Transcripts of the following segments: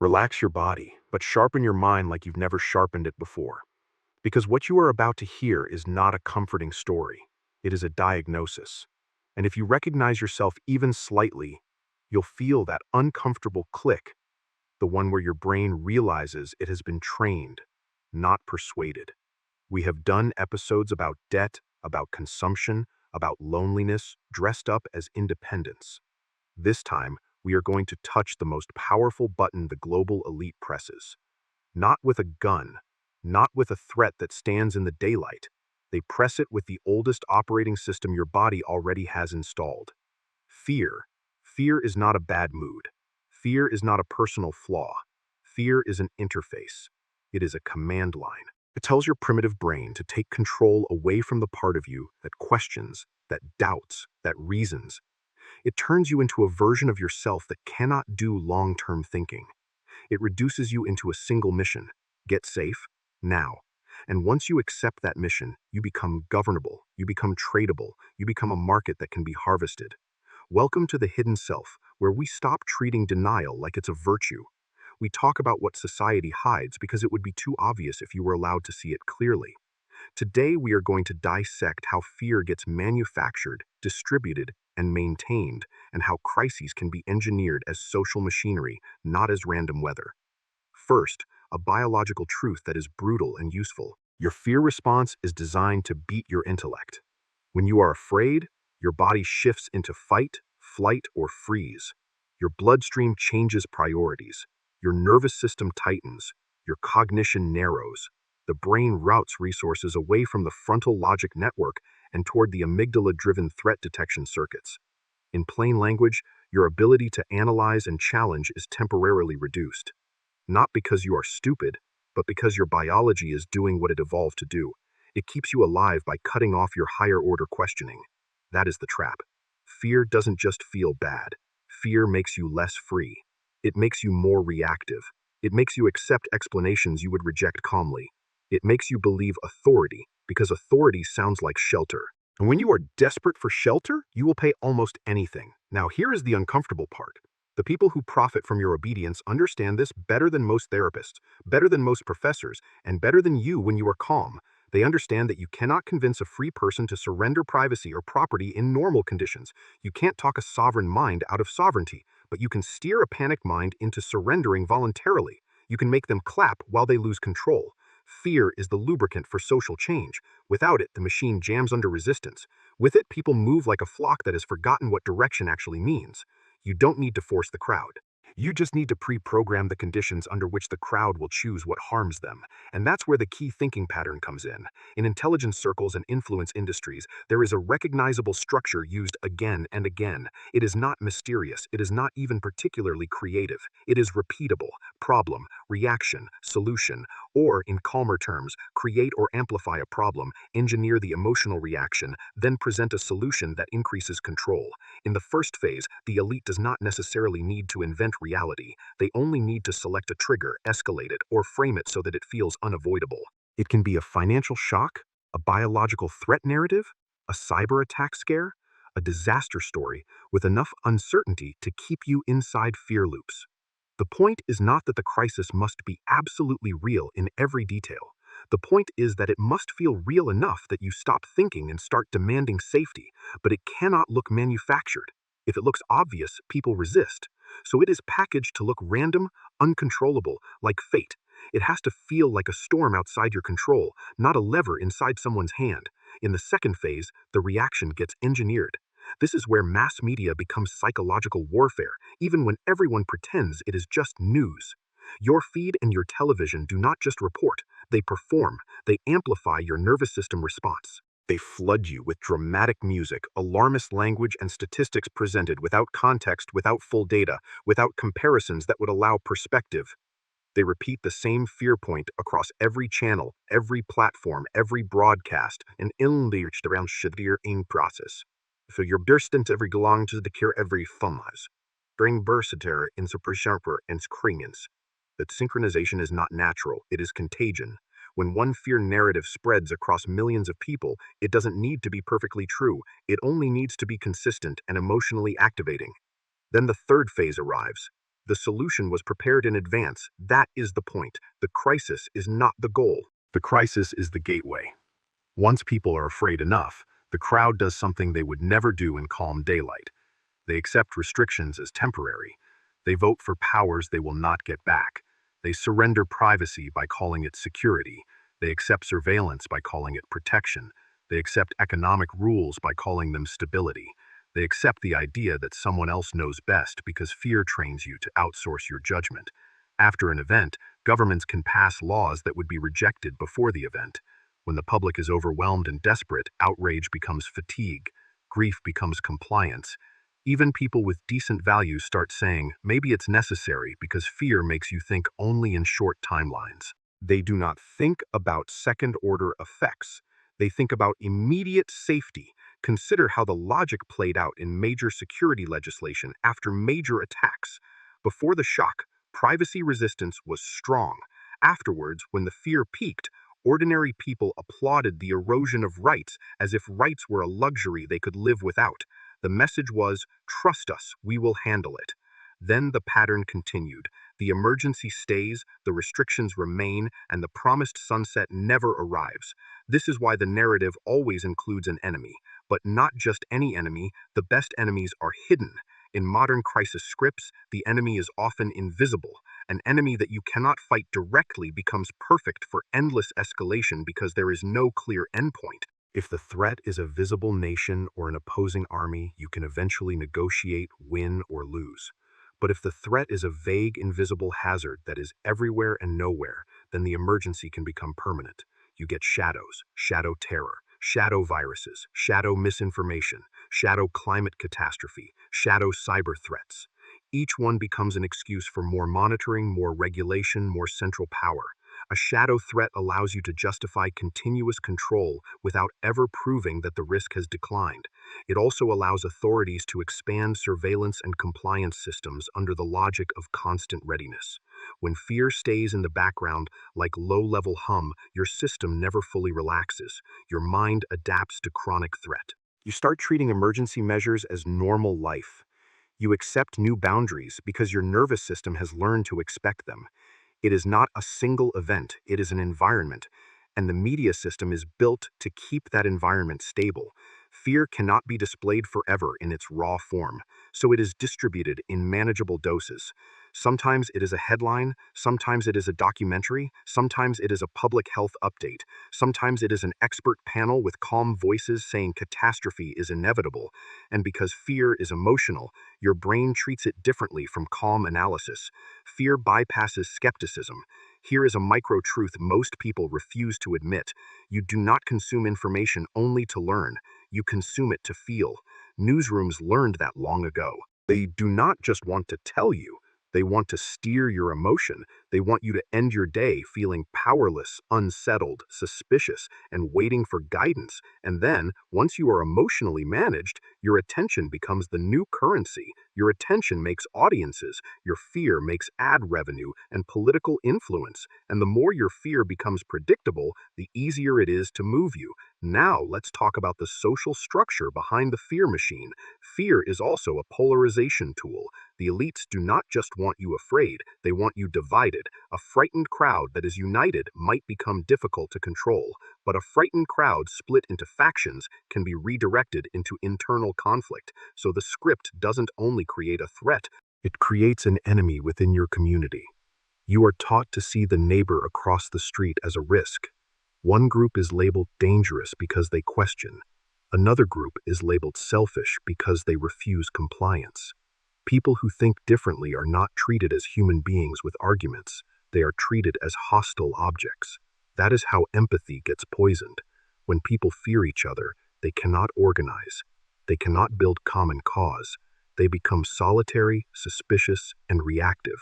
Relax your body, but sharpen your mind like you've never sharpened it before. Because what you are about to hear is not a comforting story. It is a diagnosis. And if you recognize yourself even slightly, you'll feel that uncomfortable click, the one where your brain realizes it has been trained, not persuaded. We have done episodes about debt, about consumption, about loneliness, dressed up as independence. This time, we are going to touch the most powerful button the global elite presses. Not with a gun, not with a threat that stands in the daylight. They press it with the oldest operating system your body already has installed. Fear. Fear is not a bad mood. Fear is not a personal flaw. Fear is an interface. It is a command line. It tells your primitive brain to take control away from the part of you that questions, that doubts, that reasons. It turns you into a version of yourself that cannot do long-term thinking. It reduces you into a single mission: get safe, now. And once you accept that mission, you become governable, you become tradable, you become a market that can be harvested. Welcome to the hidden self, where we stop treating denial like it's a virtue. We talk about what society hides because it would be too obvious if you were allowed to see it clearly. Today, we are going to dissect how fear gets manufactured, distributed, and maintained, and how crises can be engineered as social machinery, not as random weather. First, a biological truth that is brutal and useful. Your fear response is designed to beat your intellect. When you are afraid, your body shifts into fight, flight, or freeze. Your bloodstream changes priorities. Your nervous system tightens. Your cognition narrows. The brain routes resources away from the frontal logic network and toward the amygdala-driven threat detection circuits. In plain language, your ability to analyze and challenge is temporarily reduced. Not because you are stupid, but because your biology is doing what it evolved to do. It keeps you alive by cutting off your higher-order questioning. That is the trap. Fear doesn't just feel bad. Fear makes you less free. It makes you more reactive. It makes you accept explanations you would reject calmly. It makes you believe authority, because authority sounds like shelter. And when you are desperate for shelter, you will pay almost anything. Now, here is the uncomfortable part. The people who profit from your obedience understand this better than most therapists, better than most professors, and better than you when you are calm. They understand that you cannot convince a free person to surrender privacy or property in normal conditions. You can't talk a sovereign mind out of sovereignty, but you can steer a panicked mind into surrendering voluntarily. You can make them clap while they lose control. Fear is the lubricant for social change. Without it, the machine jams under resistance. With it, people move like a flock that has forgotten what direction actually means. You don't need to force the crowd. You just need to pre-program the conditions under which the crowd will choose what harms them. And that's where the key thinking pattern comes in. In intelligence circles and influence industries, there is a recognizable structure used again and again. It is not mysterious. It is not even particularly creative. It is repeatable: problem, reaction, solution. Or, in calmer terms, create or amplify a problem, engineer the emotional reaction, then present a solution that increases control. In the first phase, the elite does not necessarily need to invent reality. They only need to select a trigger, escalate it, or frame it so that it feels unavoidable. It can be a financial shock, a biological threat narrative, a cyber attack scare, a disaster story with enough uncertainty to keep you inside fear loops. The point is not that the crisis must be absolutely real in every detail. The point is that it must feel real enough that you stop thinking and start demanding safety, but it cannot look manufactured. If it looks obvious, people resist. So it is packaged to look random, uncontrollable, like fate. It has to feel like a storm outside your control, not a lever inside someone's hand. In the second phase, the reaction gets engineered. This is where mass media becomes psychological warfare, even when everyone pretends it is just news. Your feed and your television do not just report, they perform. They amplify your nervous system response. They flood you with dramatic music, alarmist language, and statistics presented without context, without full data, without comparisons that would allow perspective. They repeat the same fear point across every channel, every platform, every broadcast, and inleert around shadir in process. So your distant every gelang to the cure every thumbs. During bursiter in super sharper and screamings. That synchronization is not natural, it is contagion. When one fear narrative spreads across millions of people, it doesn't need to be perfectly true, it only needs to be consistent and emotionally activating. Then the third phase arrives. The solution was prepared in advance. That is the point. The crisis is not the goal. The crisis is the gateway. Once people are afraid enough, the crowd does something they would never do in calm daylight. They accept restrictions as temporary. They vote for powers they will not get back. They surrender privacy by calling it security. They accept surveillance by calling it protection. They accept economic rules by calling them stability. They accept the idea that someone else knows best because fear trains you to outsource your judgment. After an event, governments can pass laws that would be rejected before the event. When the public is overwhelmed and desperate, outrage becomes fatigue. Grief becomes compliance. Even people with decent values start saying, maybe it's necessary because fear makes you think only in short timelines. They do not think about second-order effects. They think about immediate safety. Consider how the logic played out in major security legislation after major attacks. Before the shock, privacy resistance was strong. Afterwards, when the fear peaked, ordinary people applauded the erosion of rights as if rights were a luxury they could live without. The message was, trust us, we will handle it. Then the pattern continued. The emergency stays, the restrictions remain, and the promised sunset never arrives. This is why the narrative always includes an enemy. But not just any enemy, the best enemies are hidden. In modern crisis scripts, the enemy is often invisible. An enemy that you cannot fight directly becomes perfect for endless escalation because there is no clear endpoint. If the threat is a visible nation or an opposing army, you can eventually negotiate, win, or lose. But if the threat is a vague, invisible hazard that is everywhere and nowhere, then the emergency can become permanent. You get shadows, shadow terror, shadow viruses, shadow misinformation, shadow climate catastrophe, shadow cyber threats. Each one becomes an excuse for more monitoring, more regulation, more central power. A shadow threat allows you to justify continuous control without ever proving that the risk has declined. It also allows authorities to expand surveillance and compliance systems under the logic of constant readiness. When fear stays in the background, like low-level hum, your system never fully relaxes. Your mind adapts to chronic threat. You start treating emergency measures as normal life. You accept new boundaries because your nervous system has learned to expect them. It is not a single event, it is an environment, and the media system is built to keep that environment stable. Fear cannot be displayed forever in its raw form, so it is distributed in manageable doses. Sometimes it is a headline, sometimes it is a documentary, sometimes it is a public health update, sometimes it is an expert panel with calm voices saying catastrophe is inevitable, and because fear is emotional, your brain treats it differently from calm analysis. Fear bypasses skepticism. Here is a micro-truth most people refuse to admit. You do not consume information only to learn. You consume it to feel. Newsrooms learned that long ago. They do not just want to tell you. They want to steer your emotion. They want you to end your day feeling powerless, unsettled, suspicious, and waiting for guidance. And then, once you are emotionally managed, your attention becomes the new currency. Your attention makes audiences. Your fear makes ad revenue and political influence. And the more your fear becomes predictable, the easier it is to move you. Now, let's talk about the social structure behind the fear machine. Fear is also a polarization tool. The elites do not just want you afraid, they want you divided. A frightened crowd that is united might become difficult to control, but a frightened crowd split into factions can be redirected into internal conflict. So the script doesn't only create a threat, it creates an enemy within your community. You are taught to see the neighbor across the street as a risk. One group is labeled dangerous because they question. Another group is labeled selfish because they refuse compliance. People who think differently are not treated as human beings with arguments. They are treated as hostile objects. That is how empathy gets poisoned. When people fear each other, they cannot organize. They cannot build common cause. They become solitary, suspicious, and reactive.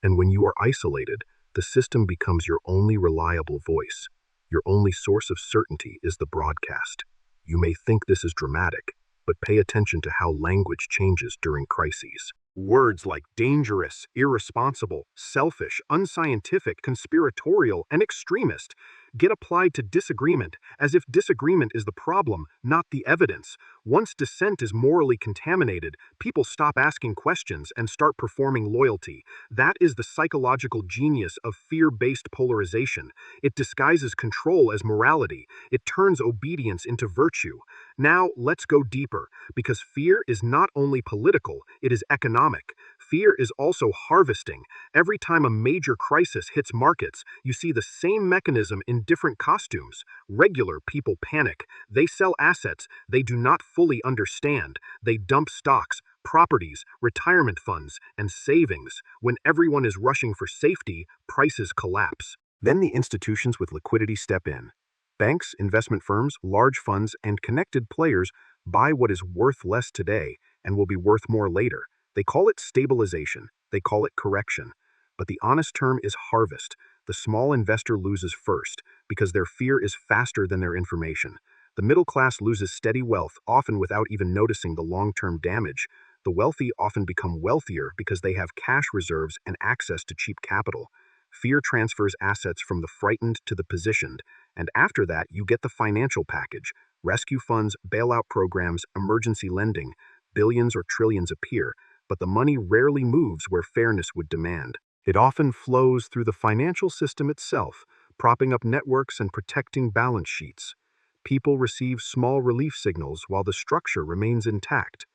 And when you are isolated, the system becomes your only reliable voice. Your only source of certainty is the broadcast. You may think this is dramatic, but pay attention to how language changes during crises. Words like dangerous, irresponsible, selfish, unscientific, conspiratorial, and extremist get applied to disagreement, as if disagreement is the problem, not the evidence. Once dissent is morally contaminated, people stop asking questions and start performing loyalty. That is the psychological genius of fear-based polarization. It disguises control as morality. It turns obedience into virtue. Now, let's go deeper, because fear is not only political, it is economic. Fear is also harvesting. Every time a major crisis hits markets, you see the same mechanism in different costumes. Regular people panic. They sell assets they do not fully understand. They dump stocks, properties, retirement funds, and savings. When everyone is rushing for safety, prices collapse. Then the institutions with liquidity step in. Banks, investment firms, large funds, and connected players buy what is worth less today and will be worth more later. They call it stabilization. They call it correction. But the honest term is harvest. The small investor loses first because their fear is faster than their information. The middle class loses steady wealth, often without even noticing the long-term damage. The wealthy often become wealthier because they have cash reserves and access to cheap capital. Fear transfers assets from the frightened to the positioned, and after that you get the financial package. Rescue funds, bailout programs, emergency lending. Billions or trillions appear, but the money rarely moves where fairness would demand. It often flows through the financial system itself, propping up networks and protecting balance sheets. People receive small relief signals while the structure remains intact.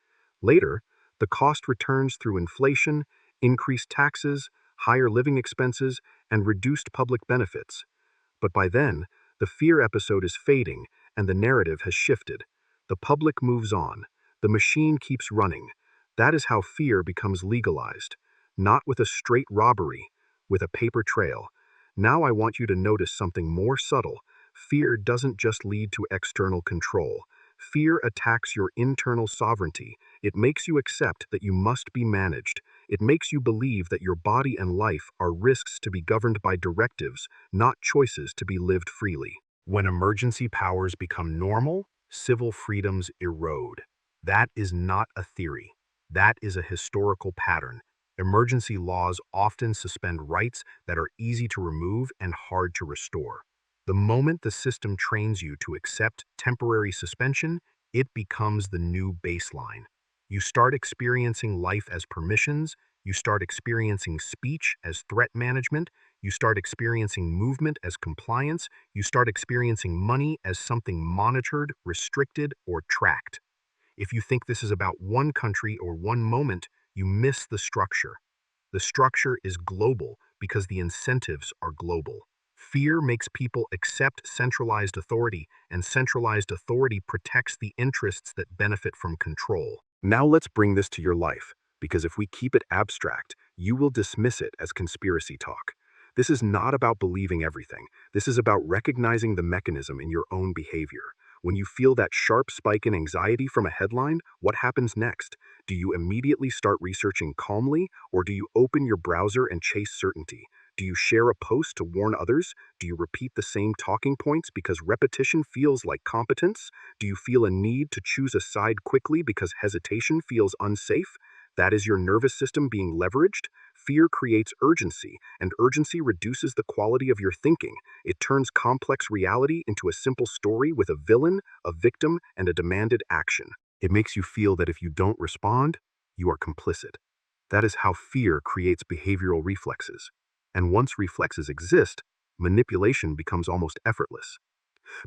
Later, the cost returns through inflation, increased taxes, higher living expenses, and reduced public benefits. But by then, the fear episode is fading and the narrative has shifted. The public moves on. The machine keeps running. That is how fear becomes legalized. Not with a straight robbery, with a paper trail. Now I want you to notice something more subtle. Fear doesn't just lead to external control. Fear attacks your internal sovereignty. It makes you accept that you must be managed. It makes you believe that your body and life are risks to be governed by directives, not choices to be lived freely. When emergency powers become normal, civil freedoms erode. That is not a theory. That is a historical pattern. Emergency laws often suspend rights that are easy to remove and hard to restore. The moment the system trains you to accept temporary suspension, it becomes the new baseline. You start experiencing life as permissions, you start experiencing speech as threat management, you start experiencing movement as compliance, you start experiencing money as something monitored, restricted, or tracked. If you think this is about one country or one moment, you miss the structure. The structure is global because the incentives are global. Fear makes people accept centralized authority, and centralized authority protects the interests that benefit from control. Now let's bring this to your life, because if we keep it abstract, you will dismiss it as conspiracy talk. This is not about believing everything. This is about recognizing the mechanism in your own behavior. When you feel that sharp spike in anxiety from a headline, what happens next? Do you immediately start researching calmly, or do you open your browser and chase certainty? Do you share a post to warn others? Do you repeat the same talking points because repetition feels like competence? Do you feel a need to choose a side quickly because hesitation feels unsafe? That is your nervous system being leveraged. Fear creates urgency, and urgency reduces the quality of your thinking. It turns complex reality into a simple story with a villain, a victim, and a demanded action. It makes you feel that if you don't respond, you are complicit. That is how fear creates behavioral reflexes. And once reflexes exist, manipulation becomes almost effortless.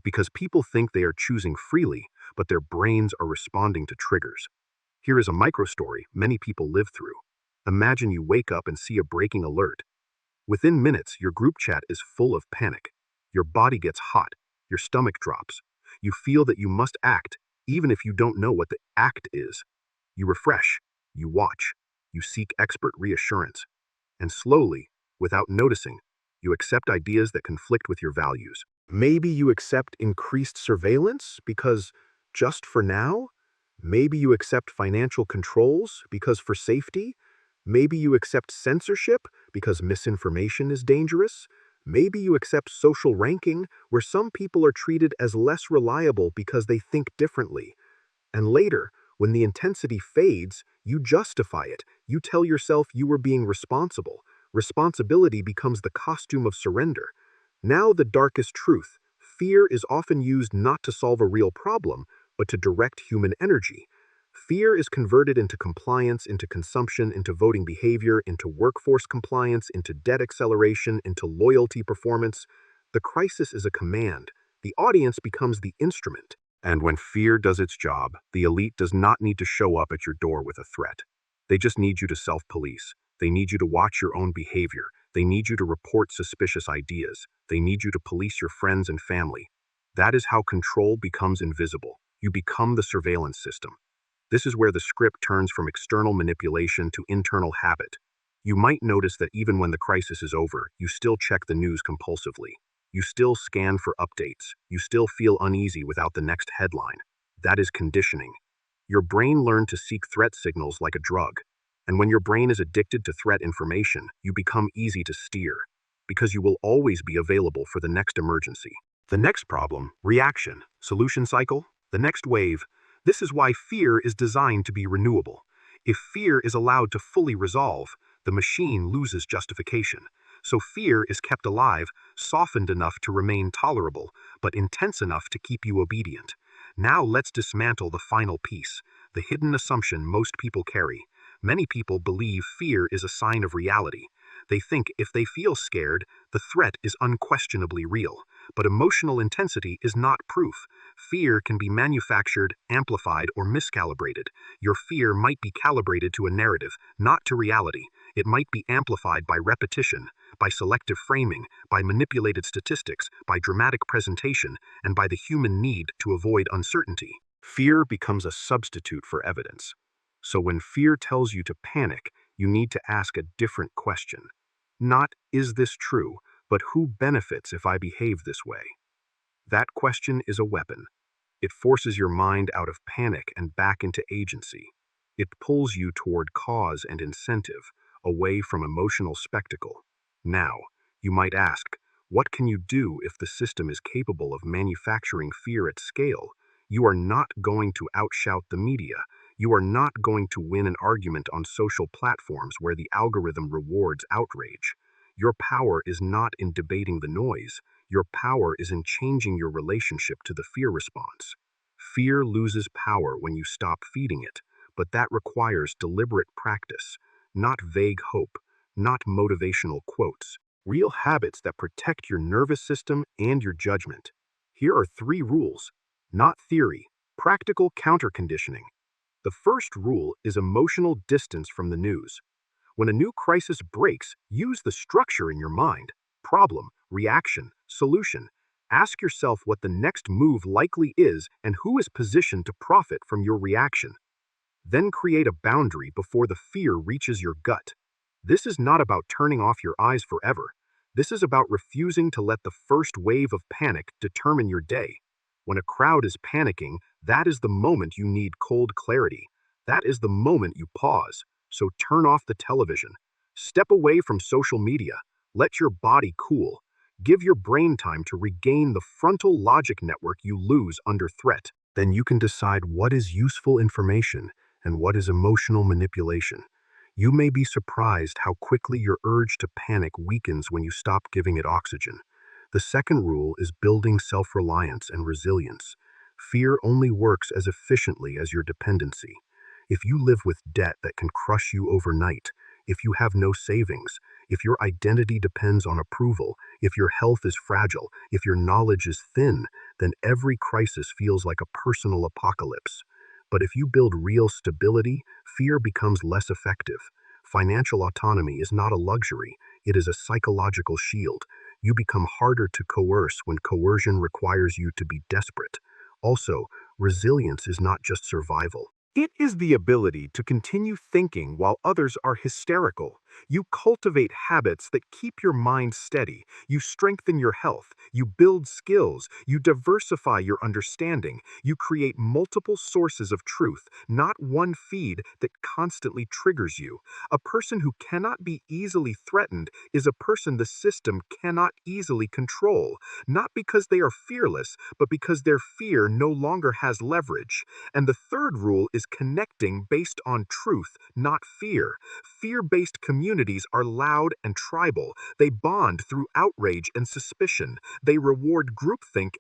Because people think they are choosing freely, but their brains are responding to triggers. Here is a micro-story many people live through. Imagine you wake up and see a breaking alert. Within minutes, your group chat is full of panic. Your body gets hot. Your stomach drops. You feel that you must act, even if you don't know what the act is. You refresh. You watch. You seek expert reassurance. And slowly, without noticing, you accept ideas that conflict with your values. Maybe you accept increased surveillance because just for now? Maybe you accept financial controls because for safety? Maybe you accept censorship because misinformation is dangerous? Maybe you accept social ranking where some people are treated as less reliable because they think differently. And later, when the intensity fades, you justify it. You tell yourself you were being responsible. Responsibility becomes the costume of surrender. Now, the darkest truth. Fear is often used not to solve a real problem, but to direct human energy. Fear is converted into compliance, into consumption, into voting behavior, into workforce compliance, into debt acceleration, into loyalty performance. The crisis is a command. The audience becomes the instrument. And when fear does its job, the elite does not need to show up at your door with a threat. They just need you to self-police. They need you to watch your own behavior. They need you to report suspicious ideas. They need you to police your friends and family. That is how control becomes invisible. You become the surveillance system. This is where the script turns from external manipulation to internal habit. You might notice that even when the crisis is over, you still check the news compulsively. You still scan for updates. You still feel uneasy without the next headline. That is conditioning. Your brain learned to seek threat signals like a drug. And when your brain is addicted to threat information, you become easy to steer, because you will always be available for the next emergency. The next problem, reaction, solution cycle, the next wave. This is why fear is designed to be renewable. If fear is allowed to fully resolve, the machine loses justification. So fear is kept alive, softened enough to remain tolerable, but intense enough to keep you obedient. Now let's dismantle the final piece, the hidden assumption most people carry. Many people believe fear is a sign of reality. They think if they feel scared, the threat is unquestionably real. But emotional intensity is not proof. Fear can be manufactured, amplified, or miscalibrated. Your fear might be calibrated to a narrative, not to reality. It might be amplified by repetition, by selective framing, by manipulated statistics, by dramatic presentation, and by the human need to avoid uncertainty. Fear becomes a substitute for evidence. So when fear tells you to panic, you need to ask a different question. Not, is this true, but who benefits if I behave this way? That question is a weapon. It forces your mind out of panic and back into agency. It pulls you toward cause and incentive, away from emotional spectacle. Now, you might ask, what can you do if the system is capable of manufacturing fear at scale? You are not going to outshout the media. You are not going to win an argument on social platforms where the algorithm rewards outrage. Your power is not in debating the noise. Your power is in changing your relationship to the fear response. Fear loses power when you stop feeding it, but that requires deliberate practice, not vague hope, not motivational quotes. Real habits that protect your nervous system and your judgment. Here are 3 rules, not theory, practical counter-conditioning. The first rule is emotional distance from the news. When a new crisis breaks, use the structure in your mind. Problem, reaction, solution. Ask yourself what the next move likely is and who is positioned to profit from your reaction. Then create a boundary before the fear reaches your gut. This is not about turning off your eyes forever. This is about refusing to let the first wave of panic determine your day. When a crowd is panicking, that is the moment you need cold clarity. That is the moment you pause. So turn off the television. Step away from social media. Let your body cool. Give your brain time to regain the frontal logic network you lose under threat. Then you can decide what is useful information and what is emotional manipulation. You may be surprised how quickly your urge to panic weakens when you stop giving it oxygen. The second rule is building self-reliance and resilience. Fear only works as efficiently as your dependency. If you live with debt that can crush you overnight, if you have no savings, if your identity depends on approval, if your health is fragile, if your knowledge is thin, then every crisis feels like a personal apocalypse. But if you build real stability, fear becomes less effective. Financial autonomy is not a luxury, it is a psychological shield. You become harder to coerce when coercion requires you to be desperate. Also, resilience is not just survival. It is the ability to continue thinking while others are hysterical. You cultivate habits that keep your mind steady. You strengthen your health. You build skills. You diversify your understanding. You create multiple sources of truth, not one feed that constantly triggers you. A person who cannot be easily threatened is a person the system cannot easily control, not because they are fearless, but because their fear no longer has leverage. And the third rule is connecting based on truth, not fear. Fear-based communication communities are loud and tribal. They bond through outrage and suspicion. They reward groupthink